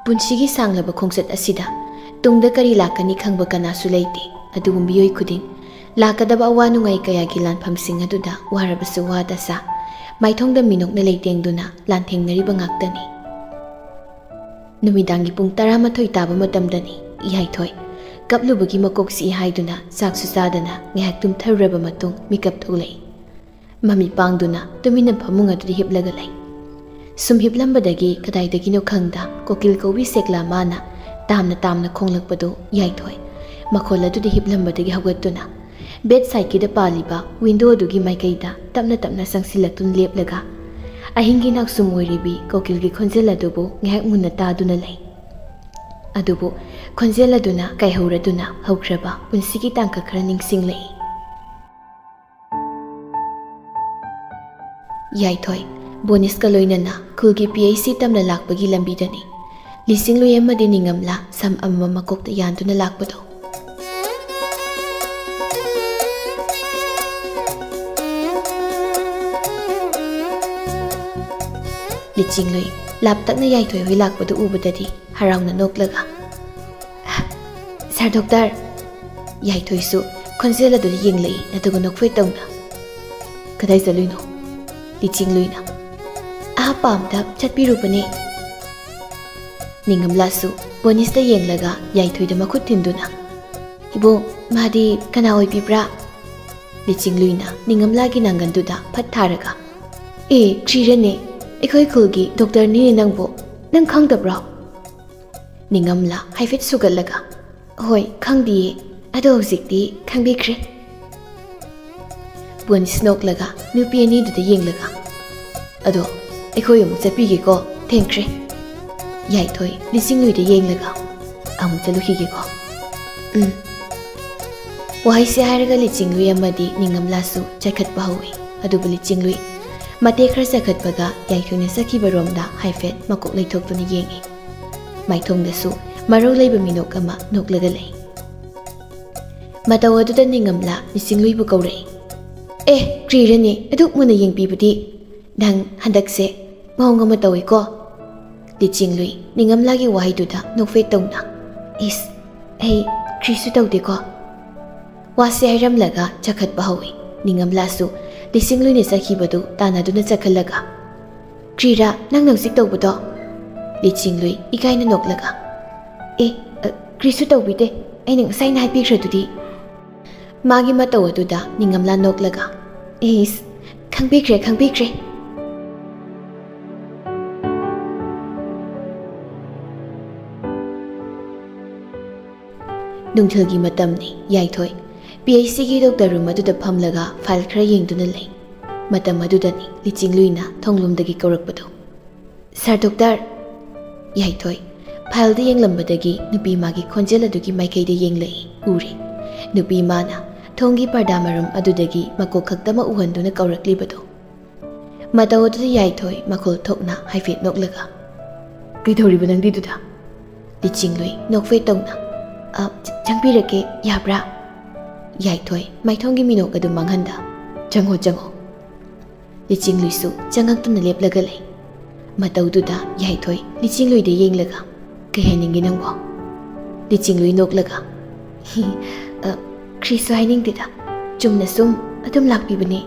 पुंसिगी सांगलबा खोंगसत असिदा तुंगदा करी लाकनी खंगबा कनासु लेते अदुगु मियोय खुदिंग लाकदबा अवा नुंगाई कयागी लानफमसिंग अदुदा वारबसु वादसा माइथोंगदा मिनोकना लेतेंगदुना लानथेंगनरिबा ngaktani नुमिदांगी Pung 12 Taba मतमदनी याइथोय कपलुबगी मकोक्सी हाइदुना साक्सु Sadhana ngahak tumtharraba matung mikap tholei mami pangduna tumina phamung adu hiplaga lei sum hiplambadagi kadaidagi no khangda kokil kowi sekla mana tamna khonglakpado yaithoi makhol adu hiplambadagi hawgatuna bed side ki da paliba window adugi maikaida tamna sangsilaktun leplaga ahingi nak sumoiribi kokil gi khonjel adubo ngahak munna taduna lei adubo khonjel aduna kaihauraduna haukraba punsigi tangka khara ningsing lei yaithoi bonus ka loinana khulgi PAC tamna lakpagi lambidani lising lo yamadi ningamla sam amma makokta yanduna lakpado liching loi laptakna yaithoi hoi lakpado ubadadi harauna noklaga sir doctor yaithoi su khonjela du yinglei adugo nokfoi tawna kadai zaluino liching loina a pamda chatpirupane ningamla su bonista yenglaga yaithoi da makhut tinduna ibo madi kana oi pibra liching loina ningamla gi nanganduda phat tharaga e khirane ekhoi khulgi doctor ni nangbo nang khangdabra ningamla haifet sugalaga hoi khangdi ado hojikti khangbikre bon snok laga nupi ani du de yenglaga ado ekhoi amu chapige ko thengkre yaithoi lising lui de yenglaga amu chaluhi ge ko wai se hairaga liching lui amadi ningamla su chakhat bahui adu buli chinglui mate khar sakhat baga yaithoi ne sakhi baromda haifet makok leithok tu ni yengi maithong da su maro leiba minok ama noklaga lei mataw adu da ningamla lising lui bu kaurei krirani aduk muna yengpibudi nang handakse maunga matawi ko liching lui ningamla gi waiduda nokfe tongna is krisu tawde ko wase haram laga chakhat bahawi ningamla su lising lui ne sakhibadu tanaduna chakhalaga krira nang nangsik tawbudo liching lui ikaina noklaga krisu tawbide aina ngasai na haipikradudi magi mataw aduda ningamla noklaga khangpikre nungthilgi matamni yaithoi PAC gi doctor room aduda phamlaga file khara yengduna lei matam adudani liching luina thonglumdagi kaurakpado sir doctor yaithoi file de yenglambadagi nupi magi khonjel adugi maikai de yenglei uri nupi mana thongi parda maram adudagi makok khaktama uhanduna kaurakliबado mataw adu yaithoi makhol thokna haifet noklaga kaithori banangdi duda liching lui nokfe tongna changpirake yabra yaithoi maithongi minok adu manghanda chango liching lui su changaktuna leplaga lei mataw duda yaithoi liching lui de yenglaga keheningi nangbo liching lui noklaga krisu haining dida chumna sum adum lakpibani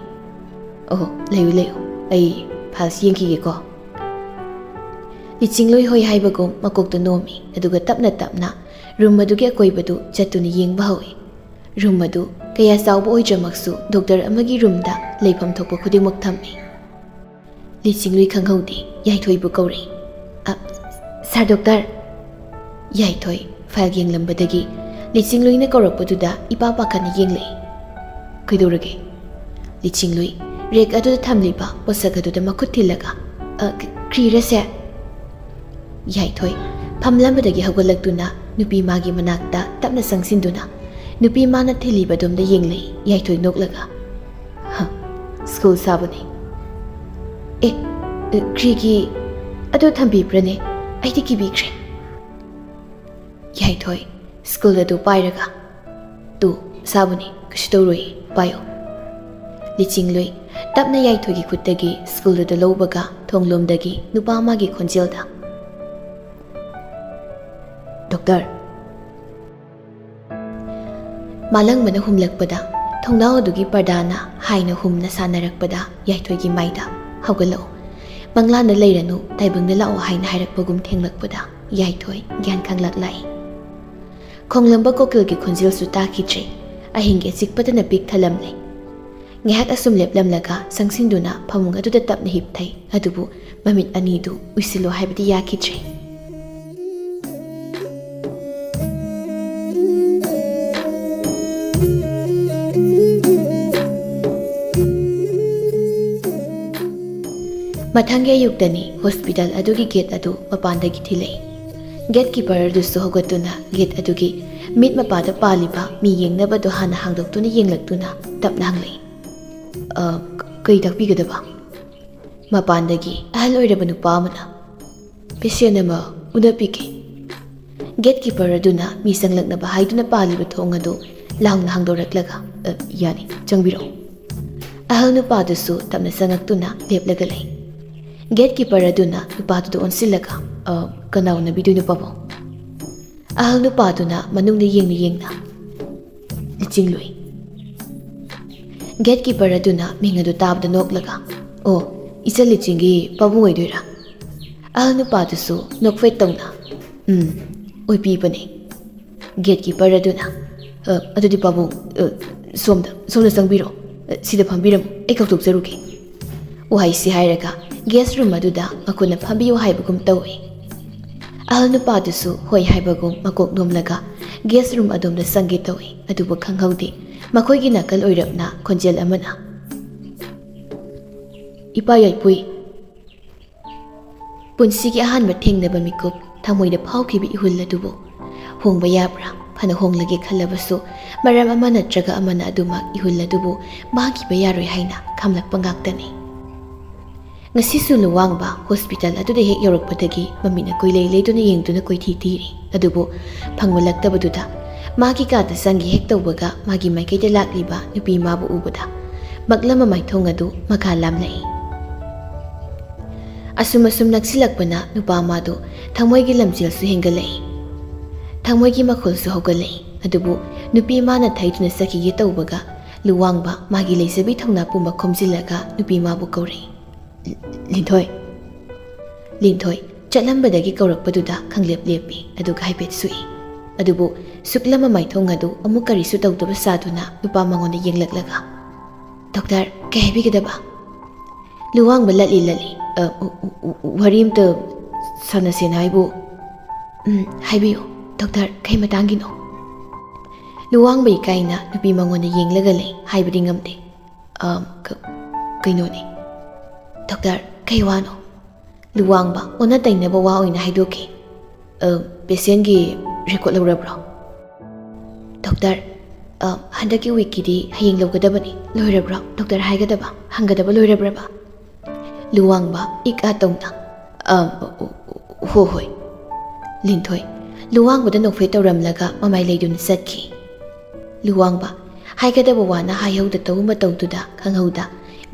leyu ai phals yengki ge ko liching lui hoi haibagum makokta nomi aduga tapna room adu ge koibadu chatuni yengba hoi room adu kaya sawbo oijamaksu doctor amagi room da leifam thokpa khudimok thammi liching lui khanghaudi yaithoi bu kauri sir doctor yaithoi file yenglambadagi liching lui ne kaurakpaduda ipa pakhana yenglei kaidorage liching lui rek adu thamliba posak adu da makhut thilaga krira se yaithoi phamlambadagi hawgalaktuna nupi magi manakta tapna sangsinduna nupi mana thiliba domda yenglei yaithoi noklaga school sabani krigi adu thambi prane aidi kibikre yaithoi school adu pairaga tu sabuni kashtoroi payo liching lui tapna yaithoi gi khutagi school adu lobaga thonglomdagi nupa magi khonjelda doctor मालंग मन हुमलकपदा थोंनाव अदुगी पर्दाना हाइना हुमना सानरकपदा याइथोइगी माइदा हौगलो मंगलाना लेरनु ताइबंगना लाओ हाइना हाइरकपगुम थेंगलकपदा याइथोइ ग्यान खांगलकलाई खोंगलंबा कोकिलगी खुंजिलसु ताखिद्रे अहिंगे चिकपदना pick थलमले ngahak asum leplamlaga sangsinduna phamung aduda tapna hipthai adubu mamit anidu uisilo haibadi yakitre mathange yukdani hospital adugi gate adu mapandagi thilei gatekeeper adu sohogatuna gate adugi mit mapada paliba mi yengnaba do hana hangdoktuna yenglaktuna tapna hanglei कई ताकपीगदबा मपानदगी अहल ओइरब नुपा अमना patient अमा उनपिके gatekeeper अदुना मी संगलकनबा हाइदुना पालिब थोंग अदु लाउना हांगदोरकलगा यानी चंगबिरो अहल नुपादसु तमना संगक्तुना लेपलगा लै gatekeeper अदुना नुपादुदो ओनसिलगा कनाउना बिदुना पाबो अहल नुपादुना मनुंगना येंगना लिचिंगलोई gatekeeper अदुना मिंगदु ताबदा नोकलगा ओ इचल लिचिंगी पाबुंग ओइदोइरा अहल नुपादुसु नोकफे तौना ओइपीबने गेटकीपर अदुना अदुदि पाबुंग सोमदा संगबिरो सिदा फंबिरम ए कौतोकजरुगे उहाइसि हाइरगा गेस्ट रूम अदुदा मकुना फंबियो हाइबगुम तौए अहल नुपादुसु होय हाइबगुम मकोक नोमलगा गेस्ट रूम अदुमदा संगे तौए अदुबो खंगहौदे मखोइगी नकल ओइरबना खोंजेल अमना इपा याइपुई पुंसिगी अहानबा थेंगनबा मिकुप थमोइदा फाउखिबि इहुल अदुबो होंबा याब्रा फना होंगलगे खल्लबसु मरम अमा नत्रगा अमना अदुमा इहुल अदुबो मागिबा यारोइ हाइना खमलकपा गाक्तने ngasisu luwangba hospital aduda hek yorokpadagi mamina koilei leiduna yengduna koithi tiri adubo phangmalaktabaduda magi kata sangi hek tawbaga magi maikaida lakliba nupi mabu ubada maklama maithong adu makha lamlai asum naksilakpana nupa madu thangmoigi lamjil su hengalai thangmoigi makhol su hogalai adubu nupi mana thaiduna saki ye tawbaga luwangba magi leisabi thongna puma khomjilaga nupi mabu kaurei Linthoi चलंबदगी कौरकपदुदा खंगलेप लेपी अदुगा हाइपेट सुई अदुबु सुक्लमा माइथोंग अदु अमु करिसु तौदब सादुना नुपा मंगोने येंगलकलगा doctor कहबिगदबा Luwang बलली लली वरीम तो सनसेन हाइबु हाइबियो doctor कई मतांगिनो लुवांग बई काइना नुपी मंगोने येंगलगले हाइबदि ngamde कइनोने doctor कई वानो लुवांगबा ओना तैनबा वा ओइना हाइदोके patient की record लौरब्रो doctor हंदकी week की हयेंग लौगदबनी लोइरब्रो डॉक्टर हाइगदबा हंगदबा लोइरब्रबा लुवांगबा इका तौना हो होय लिंथोय लुवांगबदा नोफे तौरमलगा ममाय लेदुन सटखी लुवांगबा हाइगदबा वाना हायौदा तौमा तौदुदा खंगौदा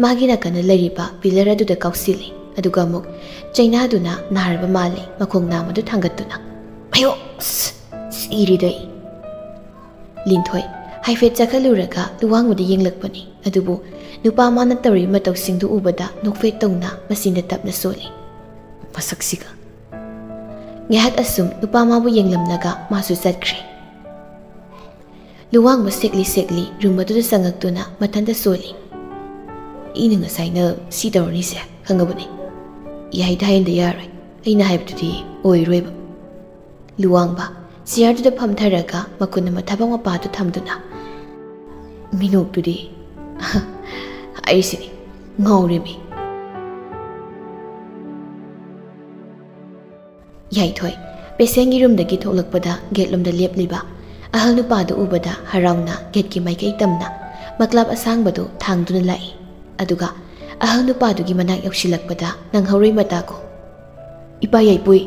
मागी नाकन लरिबा पिलर अदुदा काउसिली अदुगा अमुक चैनादुना नारबा माले मखोंग नामदु थांगतुना अयो सिरिदै लिंथोय हाइफेट चखलुरगा लुवांगबदा येंगलकपनी अदुबु नुपा माना तौरि मतौसिंगदु उबदा नोकफे तौना मसिंदा तपना सोली मसक्सिगा ngahak asum नुपा माबु येंगलमनागा मासु चटख्रे लुवांगबा सेकली रूम अदुदा संगक्तुना मथंदा सोली इन ngसाइना सी तौरनी से खंगबने याइ दाइन द यारै अइना हाइबदुदि ओइरोइबा लुवांगबा सियारदुदा फमथरगा मकुन मथाबा मपादु थमदुना मिनोकदुदि आइसिनि ngौरेमि याइथोय पेशेंट रूम दगी थोलकपदा गेट लोमदा लेपलिबा अहल नुपादु उबदा हराउना गेट की माइकई तमना मक्लब असांगबदु थांगदुना लाई अदुगा अहल नुपादुगी मनाक यौसिलकपदा नंगहौरै मताको इपा याइपुई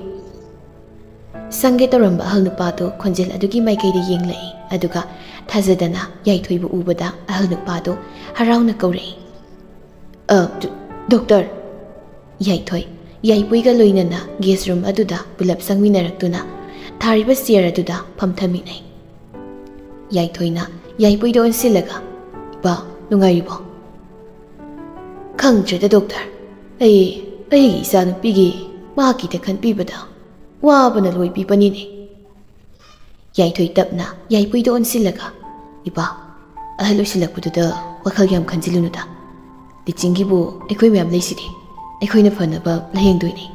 संगे तौरंबा अहल नुपादु खोंजेल अदुगी माइकैदे येंगलै अदुगा थाजदना याइथोइबु उबदा अहल नुपादु हराउना कौरै डॉक्टर याइथोइ याइपुइगा लोइनना गेस्ट रूम अदुदा पुलप संगमिनरक्तुना थारिबा चेयर अदुदा फमथमिनै याइथोइना याइपुइदो अनसिलगा इपा नुंगाइबो खंगद्रेदा डॉक्टर आई इसा नुपीगी माकी ते खनपीबदा वाबना लोइपीबनिने याइथोइ तपना याइपुइदो अनसिलगा इपा अहलोसिलकपुदुदा वखल याम खंजिलुनुदा लिचिंगिबु एखोइ म्याम लेसिदि एखोइना फनबा लहेंदोइने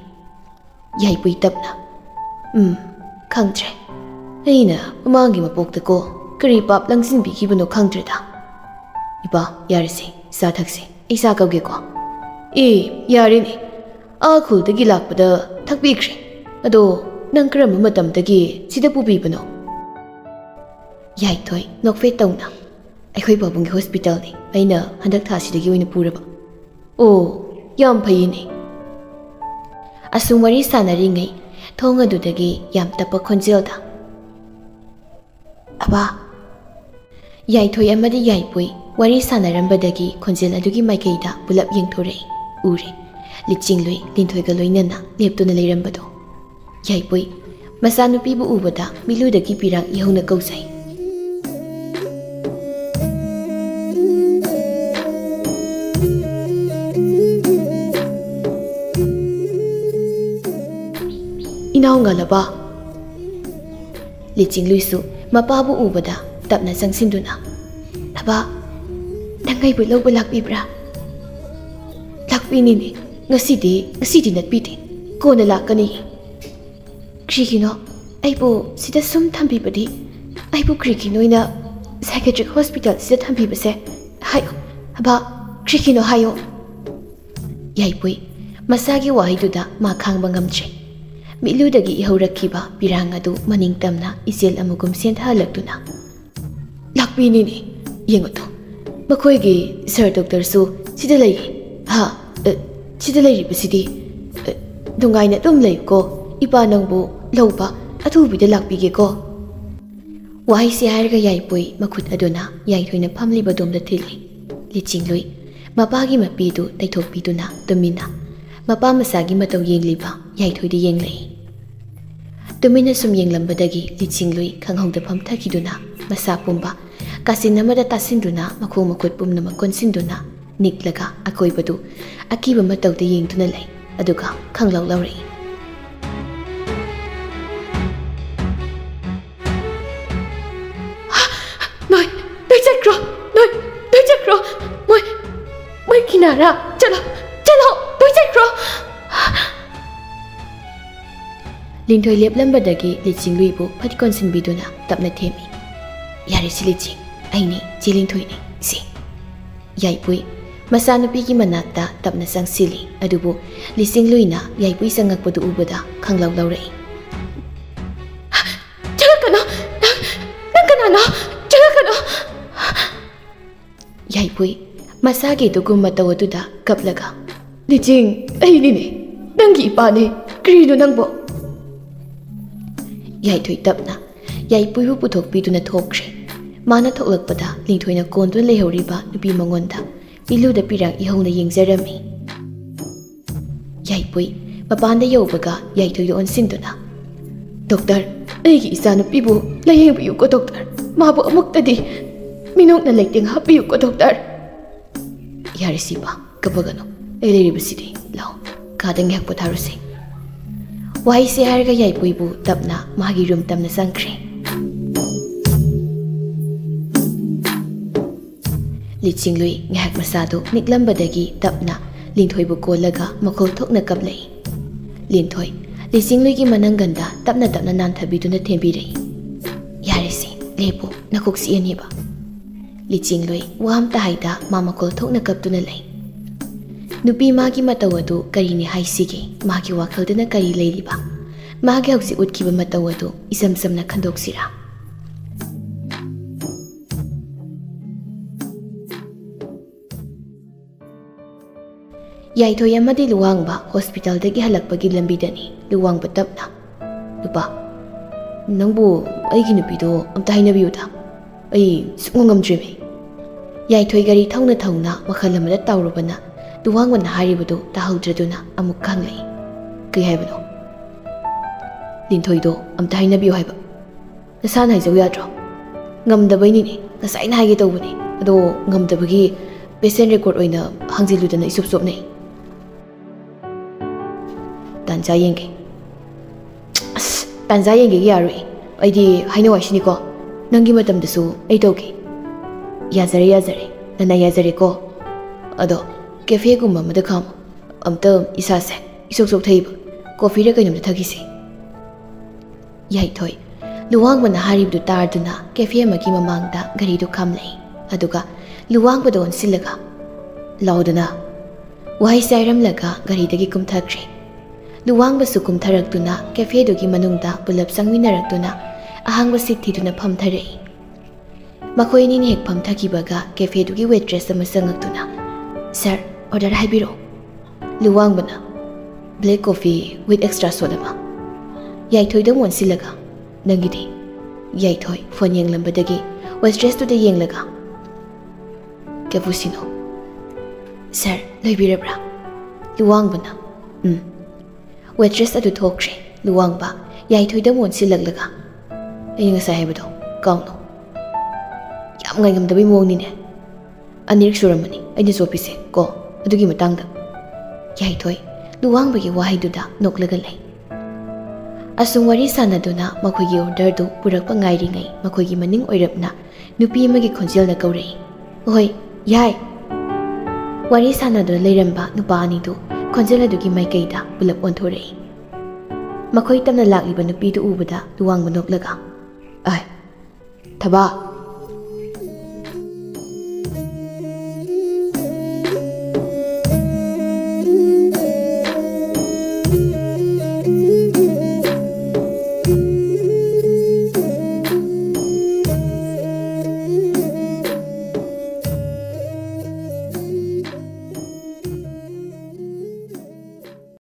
याइपुइ तपना खंगद्रे अइना ममांगी मपोक्तको करी पाप लंगसिन बिखिबनो खंगद्रेदा इपा यारसे सा थक्से ऐसा कौगेको यारेने आखुलदगी लाकपदा थकबीख्रे अदो नंग करम मतमदगी सिदा पुबीबनो याइथोइ नोकफे तौना अखोइ बाबुंगी हॉस्पिटल ने अइना हंदक थासिदगी ओइना पुरबा ओ याम फैने असुम वरी सानरिङै थोंग अदुदगी याम तप खोंजेलदा अबा याइथोइ अमदि याइपुइ वरी सानरंबदगी खोंजेल अदुगी माइकैदा पुलप येंथोरे उरे लिचिंगलुइ लिंथोइगा लोइनना लेपतुना लेरंबदो याइपुइ मसानुपीबु उबदा मिलुदगी पिरांग यहुना कौसै इनाउंगालबा लिचिंगलुइसु मपाबु उबदा तपना संगसिंदुना अबा नंगैबु लौबा लाक्बिब्रा लाक्बिनिने ngasi natpite kona lakani krikino aibo sida sum thambibadi aibo krikino ina psychiatric hospital sida thambibase hayo aba krikino hayo yaipui masagi wahiduda ma khangba ngamche miludagi ihaurakhiba pirang adu maning tamna isel amugum senthalakduna lakbini ni yengoto makoigi sir doctor su sida lai ha sida lai ribasidi dungaina dum lai ko ipa nangbu lauba athubida lakbige ko wai se harga yaipui makhut aduna yaithoina phamliba domda thili lichingloi mapagi mapidu taithokpiduna tumina mapa masagi matau yengliba yaithoidi yenglei tumina sum yenglambadagi lichingloi khanghongda phamthakiduna masa pumba kasinamada tasinduna makhong makhut pumna makonsinduna निकलगा अकोइबदु अकीबा मतौदे येंगदुना लै अदुगा खंगलाउ लौरै नोय चक्रो मोय किनारा चलो नोय चक्रो लिंथोय लेपलंबदगी लिचिंगलुइबु फटकोनसिनबिदुना तपना थेमी यारे सिलिचिंग आइने चिलिंथोयने सि याइपुइ मसानुपी की मनाक्ता तपना संगसिली अदुबु लिचिंगलुइना याइपुइ संगकपदु उबदा खंगलाउ लौरै चलकनो नंगनानो चलकनो याइपुइ मसागे दुगुम मतवदुदा कपलगा lynching अइनिने नंगी इपाने क्रीनो नंगबो याइथोइ तपना याइपुइबु पुथोकपिदुना थोक्रे माना थोलकपदा लिंथोइना कोंदुन लेहौरिबा नुपी मंगोंदा पिलुदा पिरांग इहौना येंगजरमी याइपुइ मपानदा यौबगा याइथोइदो ओनसिंदुना डॉक्टर अइगी इचानुपीबु लयेंबियुको डॉक्टर माबु अमुक्तदि मिनोकना लेटिंग हापियुको डॉक्टर यारिसिबा कबगनो एलेरिबसिदि लाओ कादंग हक पथारुसे वाई से हारगा याइपुइबु तपना मागी रूम तमना संख्रे लिचिंगलुइ ngahak masado niklambadagi tapna lingthoi bu kolaga makhol thokna kaplei linthoi lichinglui gi manangganda tapna nan thabiduna thembi rei yarisi lepo nakoksi aniba लिचिंगलुइ वाम ताहाइदा मामा कोल थोकना कपतुना लै नुपी मागी मतवदु करिनि हाइसिगे मागी वाखलदना करि लैरिबा मागी हौसि उठकिबा मतवदु इसम समना खंदोक्सिरा याइथोय अमदि लुवांगबा हॉस्पिटल दगी हलकपगी लंबीदनी लुवांगबा तपना नुपा नंगबु अइगी नुपीदो अमता हाइनबियुदा अइ सुंगमद्रिमे याइथोय गरी थौना वखल अमदा ताउरबना लुवांगबना हारिबदो ताहौद्रदुना अमुक खंगलै कै हाइबनो ꯂꯤꯟꯊꯣꯏꯗꯣ ꯑꯝꯇ ꯍꯥꯏꯅꯕꯤꯌꯨ ꯍꯥꯏꯕ ꯅꯁꯥꯅ ꯍꯥꯏꯖꯧ ꯌꯥꯗ꯭ꯔꯣ ꯉꯝꯗꯕꯩꯅꯤꯅꯦ ꯉꯁꯥꯏꯅ ꯍꯥꯏꯒꯦ ꯇꯧꯕꯅꯦ ꯑꯗꯣ ꯉꯝꯗꯕꯒꯤ ꯄꯦꯁꯦꯟ ꯔꯦꯀꯣꯔꯠ ꯑꯣꯏꯅ ꯍꯥꯡꯖꯤꯜꯂꯨꯗꯅ ꯏꯁꯨꯞ ꯆꯣꯞꯅꯩ ꯇꯥꯟꯖꯥ ꯌꯦꯡꯒꯦ ꯑꯁ ꯇꯥꯟꯖꯥ ꯌꯦꯡꯒꯦꯒꯤ ꯌꯥꯔꯣꯏ ꯑꯩꯗꯤ ꯍꯥꯏꯅꯧ ꯍꯥꯏꯁꯤꯅꯤꯀꯣ ꯅꯪꯒꯤ ꯃꯇꯝꯗꯁꯨ ꯑꯩ ꯇꯧꯒꯦ ꯌꯥꯖꯔꯦ ꯌꯥꯖꯔꯦ ꯅꯅꯥ ꯌꯥꯖꯔꯦꯀꯣ ꯑꯗꯣ ꯀꯦꯐꯦꯒꯨꯝꯕ ꯑꯃꯗ ꯈꯥꯝꯃꯣ ꯑꯝꯇ ꯏꯁꯥꯁꯦ ꯏꯁꯣꯛ ꯆꯣꯛꯊꯩꯕ ꯀꯣꯐꯤꯔ ꯀꯩꯅꯣꯝꯇ ꯊꯛꯈꯤꯁꯦ ꯌꯥꯏꯊꯣꯏ ꯂꯨꯋꯥꯡꯕꯅ ꯍꯥꯏꯔꯤꯕꯗꯨ ꯇꯥꯔꯗꯨꯅ ꯀꯦꯐꯦ ꯑꯃꯒꯤ ꯃꯃꯥꯡꯗ ꯒꯥꯔꯤꯗꯨ ꯈꯥꯝꯂꯛꯏ ꯑꯗꯨꯒ ꯂꯨꯋꯥꯡꯕꯗ ꯑꯣꯟꯁꯤꯜꯂꯒ ꯂꯥꯎꯗꯅ ꯋꯥꯍꯩꯁꯦ ꯍꯥꯏꯔꯝꯂꯒ ꯒꯥꯔꯤꯗꯒꯤ ꯀꯨꯝꯊꯈ꯭ꯔꯦ ꯂꯨꯋꯥꯡꯕꯁꯨ ꯀꯨꯝꯊꯔꯛꯇꯨꯅ ꯀꯦꯐꯦꯗꯨꯒꯤ ꯃꯅꯨꯡꯗ ꯄꯨꯂꯞ ꯆꯪꯃꯤꯟꯅꯔꯛꯇꯨꯅ ꯑꯍꯥꯡꯕ ꯁꯤꯠ ꯊꯤꯗꯨꯅ ꯐꯝꯊꯔꯛꯏ ꯃꯈꯣꯏ ꯑꯅꯤꯅ ꯍꯦꯛ ꯐꯝꯊꯈꯤꯕꯒ ꯀꯦꯐꯦꯗꯨꯒꯤ ꯋꯦꯇ꯭ꯔꯦꯁ ꯑꯃ ꯆꯪꯉꯛꯇꯨꯅ ꯁꯥꯔ ꯑꯣꯔꯗꯔ ꯍꯥꯏꯕꯤꯔꯛꯑꯣ ꯂꯨꯋꯥꯡꯕꯅ black coffee with extra shot ꯑꯃ ꯌꯥꯏꯊꯣꯏꯗ ꯑꯣꯟꯁꯤꯜꯂꯒ ꯅꯪꯒꯤꯗꯤ ꯌꯥꯏꯊꯣꯏ ꯐꯣꯟ ꯌꯦꯡꯂꯝꯕꯗꯒꯤ ꯋꯦꯇ꯭ꯔꯦꯁꯇꯨꯗ ꯌꯦꯡꯂꯒ ꯀꯦꯄꯨꯁꯤꯅꯣ ꯁꯥꯔ ꯂꯣꯏꯕꯤꯔꯕ꯭ꯔꯥ ꯂꯨꯋꯥꯡꯕꯅ ꯋꯦꯇ꯭ꯔꯦꯁ ꯑꯗꯨ ꯊꯣꯛꯈ꯭ꯔꯦ ꯂꯨꯋꯥꯡꯕ ꯌꯥꯏꯊꯣꯏꯗ ꯑꯣꯟꯁꯤꯜꯂꯛꯂꯒ ꯑꯩꯅ ꯉꯁꯥꯏ ꯍꯥꯏꯕꯗꯣ ꯀꯥꯎꯅꯣ ꯌꯥꯝ ꯉꯥꯏꯉꯝꯗꯕꯩ ꯃꯑꯣꯡꯅꯤꯅꯦ ꯑꯅꯤꯔꯛ ꯁꯨꯔꯝꯃꯅꯤ ꯑꯩꯅ ꯆꯣꯞꯄꯤꯁꯦ ꯀꯣ ꯑꯗꯨꯒꯤ ꯃꯇꯥꯡꯗ ꯌꯥꯏꯊꯣꯏ ꯂꯨꯋꯥꯡꯕꯒꯤ ꯋꯥꯍꯩꯗꯨꯗ ꯅꯣꯛꯂꯒ ꯂꯩ ꯑꯁꯨꯝ ꯋꯥꯔꯤ ꯁꯥꯟꯅꯗꯨꯅ ꯃꯈꯣꯏꯒꯤ ꯑꯣꯔꯗꯔꯗꯨ ꯄꯨꯔꯛꯄ ꯉꯥꯏꯔꯤꯉꯩ ꯃꯈꯣꯏꯒꯤ ꯃꯅꯤꯡ ꯑꯣꯏꯔꯞꯅ ꯅꯨꯄꯤ ꯑꯃꯒꯤ ꯈꯣꯟꯖꯦꯜꯅ ꯀꯧꯔꯛꯏ ꯍꯣꯏ ꯌꯥꯏ ꯋꯥꯔꯤ ꯁꯥꯟꯅꯗꯨꯅ ꯂꯩꯔꯝꯕ ꯅꯨꯄꯥ ꯑꯅꯤꯗꯨ ꯈꯣꯟꯖꯦꯜ ꯑꯗꯨꯒꯤ ꯃꯥꯏꯀꯩꯗ ꯄꯨꯂꯞ ꯑꯣꯟꯊꯣꯔꯛꯏ ꯃꯈꯣꯏ ꯇꯞꯅ ꯂꯥꯛꯂꯤꯕ ꯅꯨꯄꯤꯗꯨ ꯎꯕꯗ ꯂꯨꯋꯥꯡꯕ ꯅꯣꯛꯂꯒ ꯑꯥꯏ ꯊꯕꯥ